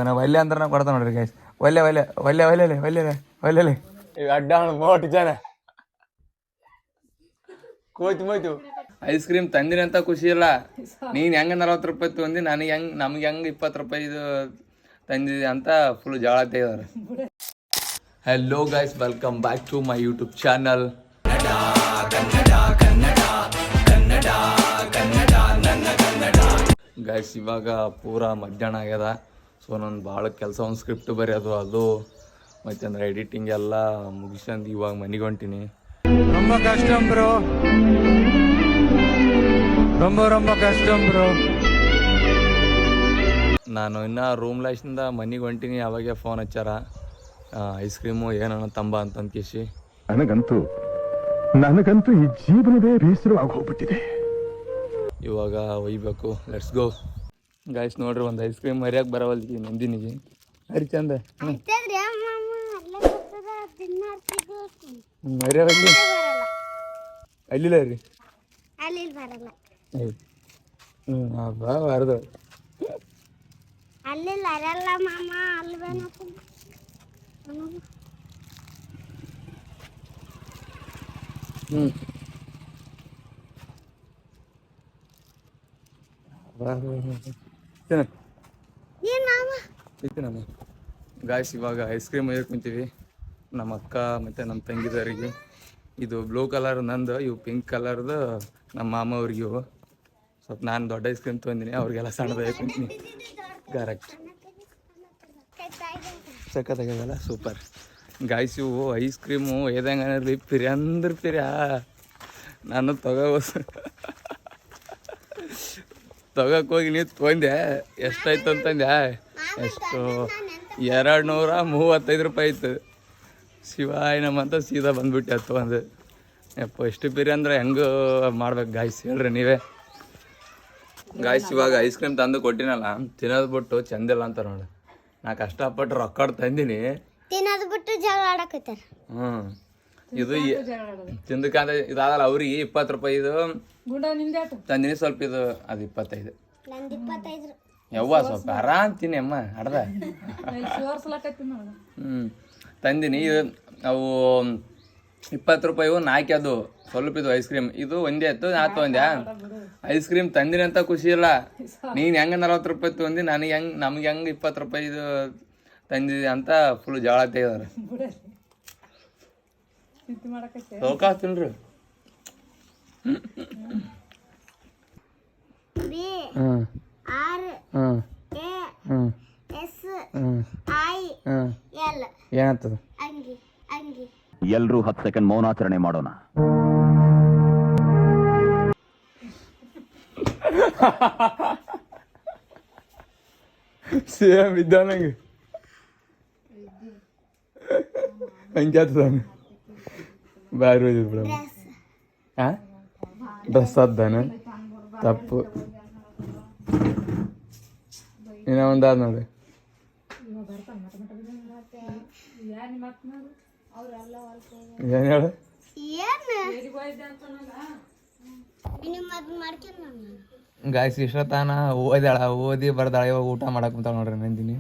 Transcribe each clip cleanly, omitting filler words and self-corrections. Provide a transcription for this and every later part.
ನಾವು ಒಲ್ಲೆ ಅಂದ್ರೆ ನಾವು ಕೊಡ್ತಾವ ನೋಡ್ರಿ ಗೈಸ್. ಒಲ್ಲೆ ಒಲ್ಲೆ ಒಲ್ಲೆ ಒಲ್ಲೆಲೆ ಒಲ್ಲೆಲೆ ಒಲ್ಲೆಲೆ ಈಗ ಅಡ್ಡ ಮೋಟ್ ಜನ ಕೋಯ್ತು ಐಸ್ ಕ್ರೀಮ್ ತಂದಿನಿ ಅಂತ ಖುಷಿ ಇಲ್ಲ. ನೀನು ಹೆಂಗೆ 40 ರೂಪಾಯಿ ತೊಂದು ನನಗೆ ನಮ್ಗೆ ಹೆಂಗೆ 20 ರೂಪಾಯಿ ಇದು ತಂದಿದೆ ಅಂತ ಫುಲ್ ಜಗಳ ತೆಗೆದಾರೆ. Hello guys, welcome back to my YouTube channel. Guys ಇವಾಗ ಪೂರಾ ಮಧ್ಯಾಹ್ನ ಆಗ್ಯದ. ಸೊ ನಾನು ಭಾಳ ಕೆಲಸ ಒಂದು ಸ್ಕ್ರಿಪ್ಟ್ ಬರೆಯೋದು ಅದು ಮತ್ತು ಅಂದ್ರೆ ಎಡಿಟಿಂಗ್ ಎಲ್ಲ ಮುಗಿಸ್ಕೊಂಡು ಇವಾಗ ಮನೆಗೆ ಹೊಂಟೀನಿ. ரொம்ப கஷ்டம் ப்ரோ, ரொம்ப கஷ்டம் ப்ரோ. ನಾನು ಇನ್ನು ರೂಮ್ ಲೈಫ್ನಿಂದ ಮನೆಗೆ ಹೊಂಟೀನಿ. ಅವಾಗೆ ಫೋನ್ ಹಚ್ಚಾರ ಐಸ್ ಕ್ರೀಮು ಏನನ್ನ ತಂಬ ಅಂತಂದು ಕೇಸಿ. ನನಗಂತೂ ಈ ಜೀವನವೇ ಬೇಸರವಾಗಿ ಹೋಗ್ಬಿಟ್ಟಿದೆ. ಇವಾಗ ಒಯ್ಬೇಕು. Let's go guys. ನೋಡ್ರಿ ಒಂದು ಐಸ್ ಕ್ರೀಮ್ ಮರ್ಯಾಕೆ ಬರವಲ್ದಿ ನಂದಿನಿಗೆ. ಹರಿ ಚಂದ ಮರ್ಯಾದಲ್ಲಿ ಅಲ್ಲಿಲ್ಲ ರೀ ಬಾರ್ದು ನಮ್ಮ ಗಾಯ್ಸ್ ಇವಾಗ ಐಸ್ ಕ್ರೀಮ್ ಒಯ್ಯಕ್ಕೆ ಕುಂತೀವಿ ನಮ್ಮ ಅಕ್ಕ ಮತ್ತು ನಮ್ಮ ತಂಗಿದವರಿಗೆ. ಇದು ಬ್ಲೂ ಕಲರ್ ನಂದು, ಇವು ಪಿಂಕ್ ಕಲರ್ದು ನಮ್ಮ ಮಾಮ ಅವ್ರಿಗೆ. ಇವು ಸ್ವಲ್ಪ ನಾನು ದೊಡ್ಡ ಐಸ್ ಕ್ರೀಮ್ ತೊಗೊಂಡಿನಿ, ಅವ್ರಿಗೆಲ್ಲ ಸಣ್ಣದ ಕುಂತೀನಿ. ಕರೆಕ್ಟ್ ಸಖತ್ತಾಗ್ಯದಲ್ಲ, ಸೂಪರ್ ಗಾಯ್ಸ್. ಇವು ಐಸ್ ಕ್ರೀಮು ಏದಂಗನಲ್ಲಿ ಪಿರಿ ಅಂದ್ರೆ ಪಿರ್ಯಾ. ನಾನು ತೊಗೋಕೆ ಹೋಗಿ ನೀವು ತೊಗೊಂಡೆ. ಎಷ್ಟಾಯ್ತು ಅಂತಂದೆ? ಎಷ್ಟು 235 ರೂಪಾಯಿ ಆಯ್ತು. ಶಿವಾಯ ನಮ್ಮಂತ ಸೀದಾ ಬಂದ್ಬಿಟ್ಟೆ ಅದು ತೊಗೊಂಡು. ಯಪ್ಪ ಎಷ್ಟು ಪಿರಿ ಅಂದ್ರೆ ಹೆಂಗೆ ಮಾಡ್ಬೇಕು ಗಾಯ್ಸ್ ಹೇಳ್ರಿ ನೀವೇ. ಗಾಯ್ಸ್ ಇವಾಗ ಐಸ್ ಕ್ರೀಮ್ ತಂದು ಕೊಟ್ಟಿನಲ್ಲ, ತಿನ್ನೋದು ಬಿಟ್ಟು ಚಂದಿಲ್ಲ ಅಂತ ನೋಡಿ. ನಾ ಕಷ್ಟಪಟ್ಟು ರೊಕ್ಕ ತಂದಿನಿ, ಇದು ತಿಂದಕ್ಕಂತ ಇದಾಗಲ್ಲ. ಅವ್ರಿಗೆ 20 ರೂಪಾಯಿ ಇದು ತಂದಿನಿ. ಸ್ವಲ್ಪ ಇದು ಅದು 25. ಯವ್ವ ಸ್ವಲ್ಪ ಆರಾಮ್ ತಿನ್ನಿ ಅಮ್ಮ ಅಡ್ದ. ತಂದಿನಿ. ಇದು ಅವು 20 ರೂಪಾಯಿ 4 ಅದು ಸ್ವಲ್ಪ ಇದು ಐಸ್ ಕ್ರೀಮ್. ಇದು ಒಂದೇ ಇತ್ತು, ನಾ ತೊಗೊಂಡೆ. ಐಸ್ ಕ್ರೀಮ್ ತಂದಿನಿ ಅಂತ ಖುಷಿ ಇಲ್ಲ. ನೀನು ಹೆಂಗೆ 40 ರೂಪಾಯಿ ತೊಂದು ನಮಗೆ ಹೆಂಗೆ 20 ರೂಪಾಯಿ ಇದು ತಂದಿದೆ ಅಂತ ಫುಲ್ ಜಗಳ ತೆಗೆದಾರೆ. ತಿನ್ರಿ. ಏನಂತದ? ಎಲ್ರೂ 10 ಸೆಕೆಂಡ್ ಮೌನಾಚರಣೆ ಮಾಡೋಣ. ಸೇಮ್ ಇದ್ದಾನಂಗೆ ಹಂಗೆ ಆಗ್ತದಾನೆ. ಬಾರಿ ಓದಿದ್ ಬಿಡ. ಹಾಂ ಡ್ರೆಸ್ ಅದ್ದಾನೆ ತಪ್ಪು. ಇನ್ನೂ ಒಂದಾದ ನೋಡಿ. ಏನು ಹೇಳು? ಗಾಯ್ಸ್ ಇಷ್ಟೊತ್ತಾನ ಓದ್ಯಾಳ, ಓದಿ ಬರ್ದಾಳ. ಇವಾಗ ಊಟ ಮಾಡಕ್ ಕುಂತಾಳ ನೋಡ್ರಿ ನಂದಿನಿ.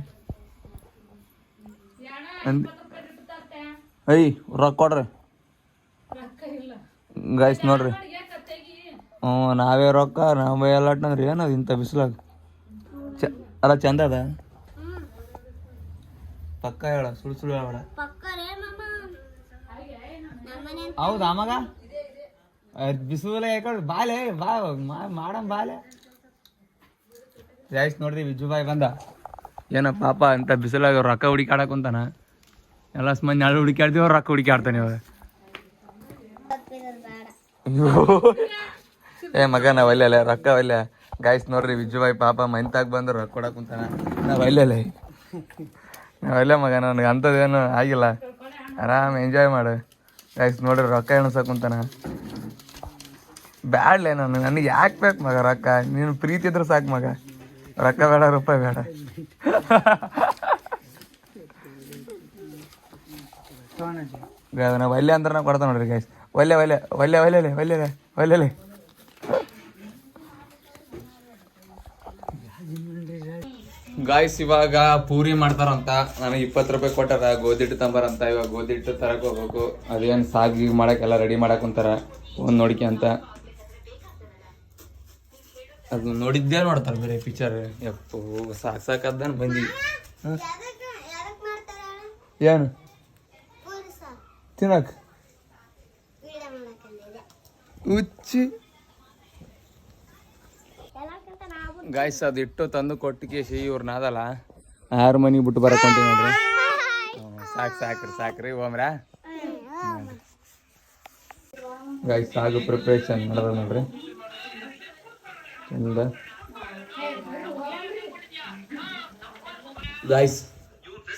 ಐ ರೊಕ್ಕ ಕೊಡ್ರಿ ಗಾಯ್ಸ್. ನೋಡ್ರಿ ನಾವೇ ರೊಕ್ಕ ನಾವೇ ಎಲ್ಲ ಅಂದ್ರೆ ಏನದು ಇಂಥ ಬಿಸಿಲಾಗ ಅಲ್ಲ ಚಂದ ಅದ. ಪಕ್ಕ ಹೇಳ, ಸುಳ್ಳು ಹೇಳ. ಹೌದಾ ಮಗ? ಬಿಸಿಲ ಯಾಕಂದ್ರೆ ಬಾಲೆ ಬಾ ಮಾಡಮ್ ಬಾಲೆ. ಗಾಯ್ಸ್ ನೋಡ್ರಿ ವಿಜುಬಾಯಿ ಬಂದ. ಏನೋ ಪಾಪ ಅಂತ ಬಿಸಿಲಾಗ ರೊಕ್ಕ ಹುಡುಕಾಡಕ್ ಕುಂತಾನ. ಎಲ್ಲ ಮಂದಿ ನಾಳೆ ಹುಡುಕಾಡ್ತೀವಿ, ರೊಕ್ಕ ಹುಡುಕಾಡ್ತಾನೆ ಇವಾಗ. ಏ ಮಗ ನಾವು ಒಲ್ಲೆ ರೊಕ್ಕ ಒಲ್ಲೆ. ಗಾಯ್ಸ್ ನೋಡ್ರಿ ವಿಜುಬಾಯಿ ಪಾಪ ಮಂತಾಗ ಬಂದು ರೊಕ್ಕ ಕೊಡಕ್ ಕುಂತಾನ. ನಾವು ಒಲ್ಲೆ ಮಗ, ನನಗೆ ಅಂಥದ್ದೇನು ಆಗಿಲ್ಲ. ಆರಾಮ್ ಎಂಜಾಯ್ ಮಾಡು. ಗಾಯ್ಸ್ ನೋಡ್ರಿ ರೊಕ್ಕ ಎಣಸಕ್ ಕುಂತಾನ. ಬ್ಯಾಡ್ಲೆ ನನಗೆ ಯಾಕೆ ಬೇಕು ಮಗ ರೊಕ್ಕ? ನೀನು ಪ್ರೀತಿ ಇದ್ರೆ ಸಾಕು ಮಗ, ರೊಕ್ಕ ಬೇಡ, ರೂಪಾಯಿ ಬೇಡ. ನಾವು ಒಲ್ಲೆ ಅಂದ್ರೆ ನಾವು ಕೊಡ್ತಾವ ನೋಡ್ರಿ ಗೈಸ್. ಒಲ್ಲೆ ಒಲ್ಲೆ ಒಲ್ಲೆ ಒಲ್ಲೆಲೆ ಒಲ್ಲೆಲೆ ಒಲ್ಲೆಲೆ. ಗಾಯ್ಸ್ ಇವಾಗ ಪೂರಿ ಮಾಡ್ತಾರಂತ ನನಗೆ 20 ರೂಪಾಯಿ ಕೊಟ್ಟಾರ ಗೋಧಿ ಹಿಟ್ಟು ತಂಬಾರಂತ. ಇವಾಗ ಗೋಧಿ ಹಿಟ್ಟು ತರಕ್ ಹೋಗ್ಬೇಕು. ಅದೇನು ಸಾಗಿ ಮಾಡಕ್ಕೆಲ್ಲ ರೆಡಿ ಮಾಡಕ್ ಕುಂತಾರ ಒಂದು ನೋಡಿಕೆ ಅಂತ. ಅದು ನೋಡಿದ್ದೇ ನೋಡ್ತಾರೆ ಬೇರೆ ಪಿಕ್ಚರ್. ಯಪ್ಪು ಸಾಕದ್ದನ್ ಬಂದಿ. ಏನು ತಿನ್ನಕ್ ಹುಚ್ಚಿ ಗಾಯ್ಸ್ ಅದು ಇಟ್ಟು ತಂದು ಕೊಟ್ಟಿಗೆ ಇವ್ರನ್ನ ಅದಲ್ಲ 6 ಮನಿ ಬಿಟ್ಟು ಬರಕೊಂಟಿ ನೋಡ್ರಿ. ಸಾಕ್ರಿ ಓಮ್ರ ಗಾಯ್ಸ್ ಸಾಗು ಪ್ರಿಪ್ರೇಷನ್ ನಡೆದ ನೋಡ್ರಿ. ಚಂದ ಗಾಯ್ಸ್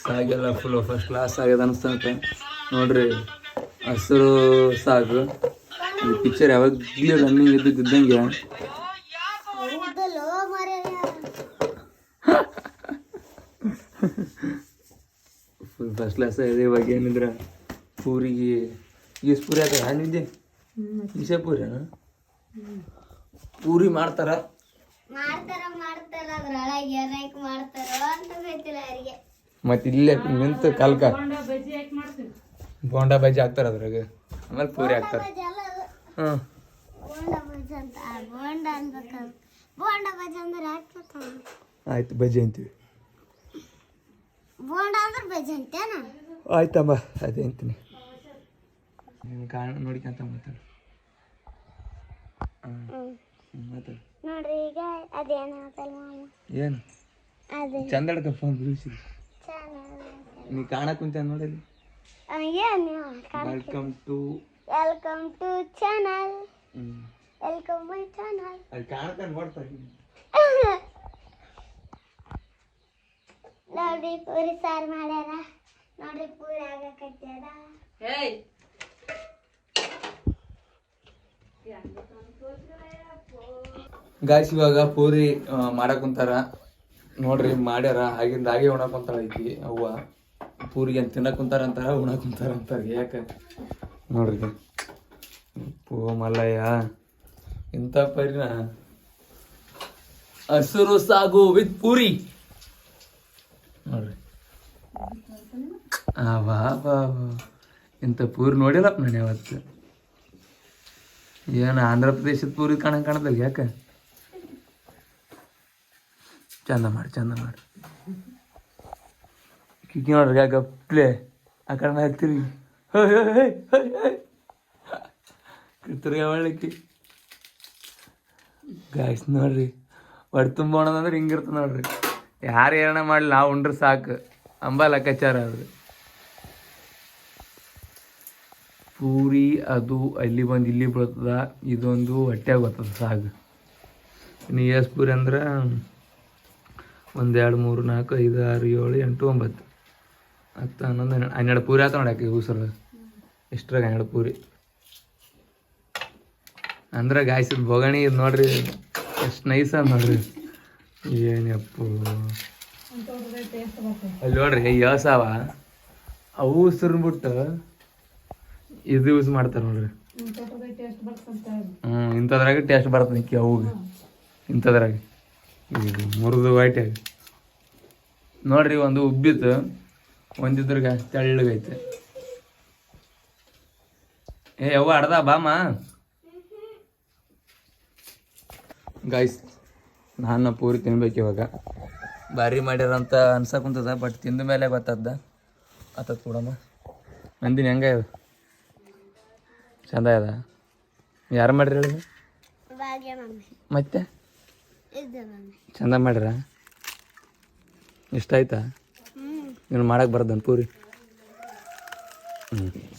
ಸಾಗೆಲ್ಲ ಫುಲ್ ಫಸ್ಟ್ ಕ್ಲಾಸ್ ಆಗ್ಯದ ಅನಿಸ್ತಂತೆ ನೋಡ್ರಿ. ಹಸಿರು ಸಾಗು ಈ ಪಿಕ್ಚರ್ ಯಾವಾಗಲೂ ರನ್ನಿಂಗ್ ಇದ್ದಂಗೆ ಫುಲ್ ಫಸ್ಟ್ ಕ್ಲಾಸ್ ಇದೆ. ಇವಾಗ ಏನಿದ್ರೆ ಪೂರಿಗೆ ಈಸ್ ಪೂರಿ ಆತ ಹಣ್ಣಿದ್ದೆ ಈಸೆ ಪೂರಿನ ಪೂರಿ ಮಾಡ್ತಾರ ಮತ್ತೆ ಇಲ್ಲೇ ನಿಂತು ಕಲ್ಕ ಬೋಂಡಾ ಬಜ್ಜಿ ಹಾಕ್ತಾರ ಅದ್ರಾಗ ಆಮೇಲೆ ಪೂರಿ ಹಾಕ್ತಾರ. ಹ್ಮ್ ಆಯ್ತು ಬಜ್ಜಿ ಅಂತೀವಿ. ಆಯ್ತಮ್ಮ ಅದೇ ಅಂತೀನಿ. ನೀನು ಕಾರಣ ನೋಡ್ಕೊಂತ ಮಾತಾಡ ಮಾತಾಡ ಏನು ಚಂದ ಹಿಡ್ಕಪ್ಪ ಬಿಡಿಸಿ ನೀ ಕಾಣಕ್ ಕುಂತ ನೋಡಲಿ. Welcome to channel. Welcome my channel. ಅಲ್ಲಿ ಕಾಣಕ ನೋಡ್ತಾರೆ ನೋಡ್ರಿ ಪೂರಿ ಸಾರು ಮಾಡ್ಯಾರ ನೋಡ್ರಿ ಪೂರಿ ಆಗಕತ್ಯಾದ. ಗಾಯ್ಸ್ ಇವಾಗ ಪೂರಿ ಮಾಡಕ್ ಕುಂತಾರ ನೋಡ್ರಿ. ಮಾಡ್ಯಾರ ಆಗಿಂದ ಹಾಗೆ ಉಣಕ್ ಕುಂತಾಳ ಐತಿ ಅವ್ವ. ಪೂರಿಗೆ ಅಂತ ತಿನ್ನಕ್ ಕುಂತಾರ ಅಂತಾರ ಉಣಕ್ ಕುಂತಾರ ಅಂತಾರ ಯಾಕೆ ನೋಡ್ರಿ. ಪೂ ಮಲ್ಲಯ್ಯ ಇಂಥ ಪರಿನ ಹಸಿರು ಸಾಗು ವಿತ್ ಪೂರಿ ನೋಡ್ರಿ. ವಾ ಇಂಥ ಪೂರಿ ನೋಡಿಲ್ಲಪ್ಪ ನಾನು ಯಾವತ್ತು. ಏನು ಆಂಧ್ರ ಪ್ರದೇಶದ ಪೂರಿ ಕಾಣದಲ್ಲ ಯಾಕೆ. ಚಂದ ಮಾಡಿ ಕಿಕ್ಕಿ ನೋಡ್ರಿ ಯಾಕೆ ಪ್ಲೇ ಆ ಕಡೆ ಹಾಕ್ತಿರಿ ತಿರ್ಗ ಒಳ್ಳಕ್ಕಿ ಗಾಯ್ಸ್ ನೋಡ್ರಿ. ಹೊಟ್ಟೆ ತುಂಬ ಉಣದಂದ್ರೆ ಹಿಂಗಿರ್ತದೆ ನೋಡ್ರಿ. ಯಾರು ಏನ ಮಾಡಲಿ ನಾವು ಉಂಡ್ರೆ ಸಾಕು ಅಂಬ ಲೆಕ್ಕಾಚಾರ ಅದು. ಪೂರಿ ಅದು ಅಲ್ಲಿ ಬಂದು ಇಲ್ಲಿ ಬರ್ತದ, ಇದೊಂದು ಹೊಟ್ಟೆಗೆ ಬರ್ತದೆ ಸಾಗು. ಇನ್ನು ಎಸ್ ಪೂರಿ ಅಂದ್ರೆ 1 2 3 4 5 6 7 8 9 10 11 12 ಪೂರಿ ಆತ ನೋಡಕ್ಕೆ ಉಸರು ಇಷ್ಟ್ರಾಗ 12 ಪೂರಿ ಅಂದ್ರೆ ಗಾಯ್ಸಿದ ಬೊಗಣಿ ಇದು ನೋಡ್ರಿ ಎಷ್ಟು ನೈಸ್ ಅದ ನೋಡ್ರಿ. ಏನಪ್ಪು ಅಲ್ಲಿ ನೋಡ್ರಿ ಯಸಾವ ಅವು ಉಸಿರ್ಬಿಟ್ಟು ಇದು ಯೂಸ್ ಮಾಡ್ತಾರೆ ನೋಡ್ರಿ. ಇಂಥದ್ರಾಗ ಟೇಸ್ಟ್ ಬರ್ತದೆ ನಿಕ್ಕಿ ಅವಾಗ ಇಂಥದ್ರಾಗ ಇದು ಮುರಿದು ವೈಟಾಗಿ ನೋಡ್ರಿ. ಒಂದು ಉಬ್ಬಿತ್ತು ಒಂದಿದ್ರಾಗ ತೆಳ್ಳಗೈತೆ. ಯವ್ವ ಅಡ್ದ ಬಾಮ ಗಾಯ್ಸ್. ನಾನು ಪೂರಿ ತಿನ್ಬೇಕು ಇವಾಗ. ಭಾರಿ ಮಾಡ್ಯಾರಂತ ಅನ್ಸಕ್ಕುಂತದ ಬಟ್ ತಿಂದ ಮೇಲೆ ಗೊತ್ತದ ಆತದ ಕೂಡಮ್ಮ. ನಂದಿನಿ ಹೆಂಗ ಇದು ಚಂದ ಅದ. ಯಾರು ಮಾಡ್ರಿ ಹೇಳಿದ ಮತ್ತೆ ಚಂದ ಮಾಡ್ಯಾರ. ಇಷ್ಟ ಆಯ್ತಾ? ನೀನು ಮಾಡಕ್ಕೆ ಬರ್ದನ್ ಪೂರಿ?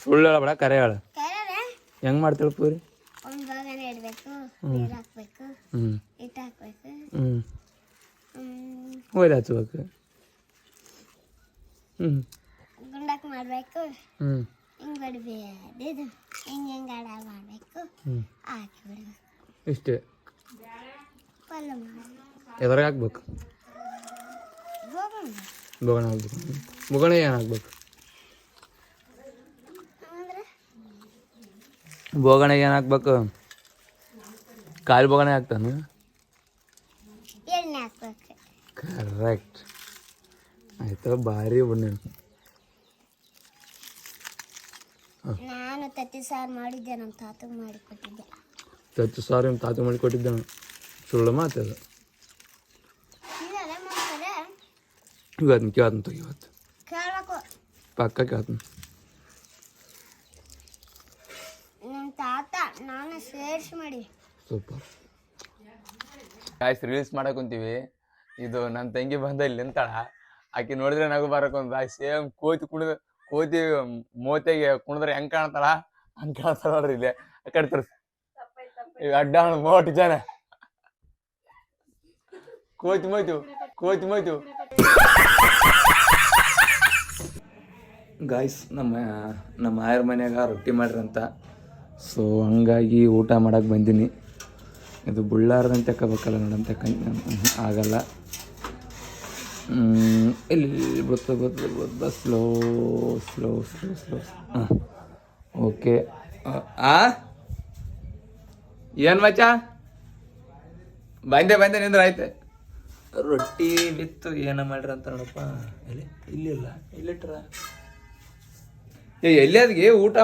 ಸುಳ್ಳು ಹೇಳಬೇಡ ಕರೆ ಹೇಳ. ಹೆಂಗೆ ಮಾಡ್ತೇಳಿ ಪೂರಿ? ಒಯ್ದು ಹಚ್ಬೇಕು. ಗುಂಡಕ್ ಮಾಡ್ಬೇಕು. ಹಿಂಗ್ ಬಡ್ಬೇಕು. ಹಿಂಗೆ ಅಡ ಮಾಡ್ಬೇಕು. ಹಾಕಿ ಬಿಡ್ಬೇಕು. ಇಷ್ಟೇ. ಪಲ್ಯ ಮಾಡ್ಬೇಕು. ಎದ್ರಾಗ ಹಾಕ್ಬೇಕು? ಬೊಗಣ ಹಾಕ್ಬೇಕು. ಬೊಗಣ ಏನು ಹಾಕ್ಬೇಕು? ಬೋಗಣೆ ಏನು ಹಾಕ್ಬೇಕು? ಕಾಲು ಬೋಗಣೆ ಹಾಕ್ತಾನೆ. ಕರೆಕ್ಟ್ ಆಯ್ತು ಭಾರಿ ಬನ್ನಿ. ನಾನು ತತ್ತಿ ಸಾರು ಮಾಡಿದ್ದೆ, ನಮ್ಮ ತಾತಗೆ ಮಾಡಿಕೊಟ್ಟಿದ್ದೆ. ತತ್ತು ಸಾರು ನಿಮ್ಮ ತಾತ ಮಾಡಿ ಕೊಟ್ಟಿದ್ದೆ. ಸುಳ್ಳು ಮಾತದು. ಇಲ್ಲಲ್ಲ ಮಾಡ್ತಾರೆ, ಇವತ್ತು ಕೇಳ್ತೀನಿ ತಗೋ, ಇವತ್ತು ಕೇಳ್ಬೇಕು. ಪಕ್ಕ ಕೇಳ್ತೀನಿ. ನಮ್ಮ ತಾತ ನಾನು ಸೇರಿಸಿ ಮಾಡಿ. ಸೂಪರ್. ಆಯ್ತು, ರೀಲ್ಸ್ ಮಾಡಕೊಂತೀವಿ. ಇದು ನನ್ನ ತಂಗಿ ಬಂದ ಇಲ್ಲಿ ನಿಂತಾಳ. ಆಕೆ ನೋಡಿದ್ರೆ ನಗು ಬರಕೊಂತ ಸೇಮ್ ಕೋತಿ ಮೋತೆಗೆ ಕುಣಿದ್ರೆ ಹೆಂಗ್ ಕಾಣ್ತಾಳ ಹಂಗ್ ಕಾಣ್ತಾಳ ನೋಡ್ರಿ. ಇಲ್ಲಿ ಆ ಕಡೆ ತರ್ಸಿ, ಈಗ ಅಡ್ಡ ಮೋಟ್ ಜನ ಕೋತಿ ಮೋಯ್ತು. ಗಾಯ್ಸ್, ನಮ್ಮ ಆಯರ್ ಮನ್ಯಾಗ ರೊಟ್ಟಿ ಮಾಡ್ರಂತ. ಸೊ ಹಂಗಾಗಿ ಊಟ ಮಾಡಕ್ಕೆ ಬಂದೀನಿ. ಇದು ಬುಳ್ಳಾರ್ದಂತ ತಗೋಬೇಕಲ್ಲ ನೋಡಂತ ಆಗಲ್ಲ. ಇಲ್ಲಿ ಬತ್ತ ಸ್ಲೋ. ಹಾಂ, ಓಕೆ. ಏನು ಮಚ್ಚ ಬಂದೆ ನಿಂದ್ರೆ ಆಯ್ತು. ರೊಟ್ಟಿ ಬಿತ್ತು ಏನ ಮಾಡ್ರಿ ಅಂತ ನೋಡಪ್ಪ. ಇಲ್ಲಿಲ್ಲ, ಇಲ್ಲಿಟ್ರ ಎಲ್ಲಿ ಅದ್ಗೆ ಊಟ.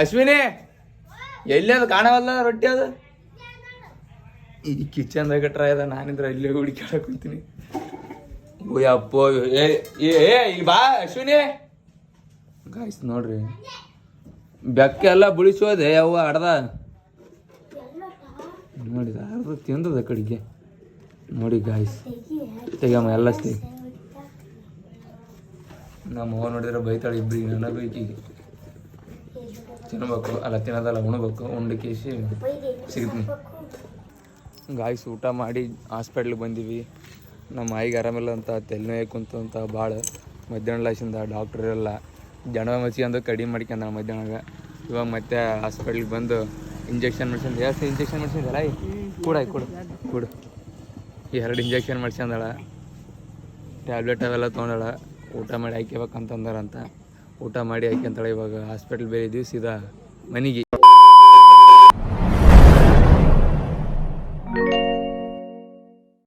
ಅಶ್ವಿನಿ ಎಲ್ಲಿ ಅದು ಕಾಣವಲ್ಲ ರೊಟ್ಟಿ. ಅದು ಈ ಕಿಚನ್ದಾಗ ಟ್ರೈ ಅದ. ನಾನಿದ್ರೆ ಇಲ್ಲೇ ಹುಡುಕಾಡಕ್ ಕುಂತೀನಿ. ಅಪ್ಪೋ ಇಲ್ಲಿ ಬಾ ಅಶ್ವಿನಿ. ಗಾಯ್ಸ್ ನೋಡ್ರಿ, ಬೆಕ್ಕೆಲ್ಲ ಬುಳಿಸೋದೆ ಯಾವ ಅಡ್ದ ನೋಡಿದ ಅರ್ಧ ತಿಂದದ ಕಡೆಗೆ. ನೋಡಿ ಗಾಯ್ಸ್, ತೆಗಮ್ಮ ಎಲ್ಲ ನಮ್ಮ ಅವ್ವ ನೋಡಿದ್ರೆ ಬೈತಾಳೆ ಇಬ್ಬರಿಗೆ. ನನಗೂ ಈಕಿಗೆ ತಿನ್ಬೇಕು, ಅಲ್ಲ ತಿನ್ನೋದಲ್ಲ ಉಣ್ಬೇಕು. ಉಂಡು ಕೇಸಿ ಸಿಗ್ತೀನಿ. ಗಾಯ್ಸ್, ಊಟ ಮಾಡಿ ಹಾಸ್ಪಿಟ್ಲಿಗೆ ಬಂದೀವಿ. ನಮ್ಮ ಆಯಿಗೆ ಆರಾಮಿಲ್ಲ ಅಂತ, ತಲೆನೋವು ಕುಂತಂತ ಭಾಳ. ಮಧ್ಯಾಹ್ನ ಲಾಸಿಂದ ಡಾಕ್ಟ್ರ್ ಇರಲ್ಲ, ಜನ ಮಸಿ ಅಂದು ಕಡಿಮೆ ಮಾಡ್ಕೊಂಡ ಮಧ್ಯಾಹ್ನಾಗ. ಇವಾಗ ಮತ್ತೆ ಹಾಸ್ಪಿಟ್ಲಿಗೆ ಬಂದು ಇಂಜೆಕ್ಷನ್ ಮಾಡ್ಸ್ಕೊಂಡು, ಜಾಸ್ತಿ ಇಂಜೆಕ್ಷನ್ ಮಾಡ್ಸಿದ್ದಲ್ಲ. ಕೂಡ 2 ಇಂಜೆಕ್ಷನ್ ಮಾಡ್ಸ್ಕೊಂಡಳ. ಟ್ಯಾಬ್ಲೆಟ್ ಅವೆಲ್ಲ ತೊಗೊಂಡಳ. ಊಟ ಮಾಡಿ ಹಾಕ್ಯಬೇಕಂತಂದಾರಂತ. ಊಟ ಮಾಡಿ ಹಾಕ್ಯಂತಾಳೆ. ಇವಾಗ ಹಾಸ್ಪಿಟ್ಲ್ ಬೇರೆ ಇದ್ದೀವಿ, ಸೀದಾ ಮನೆಗೆ.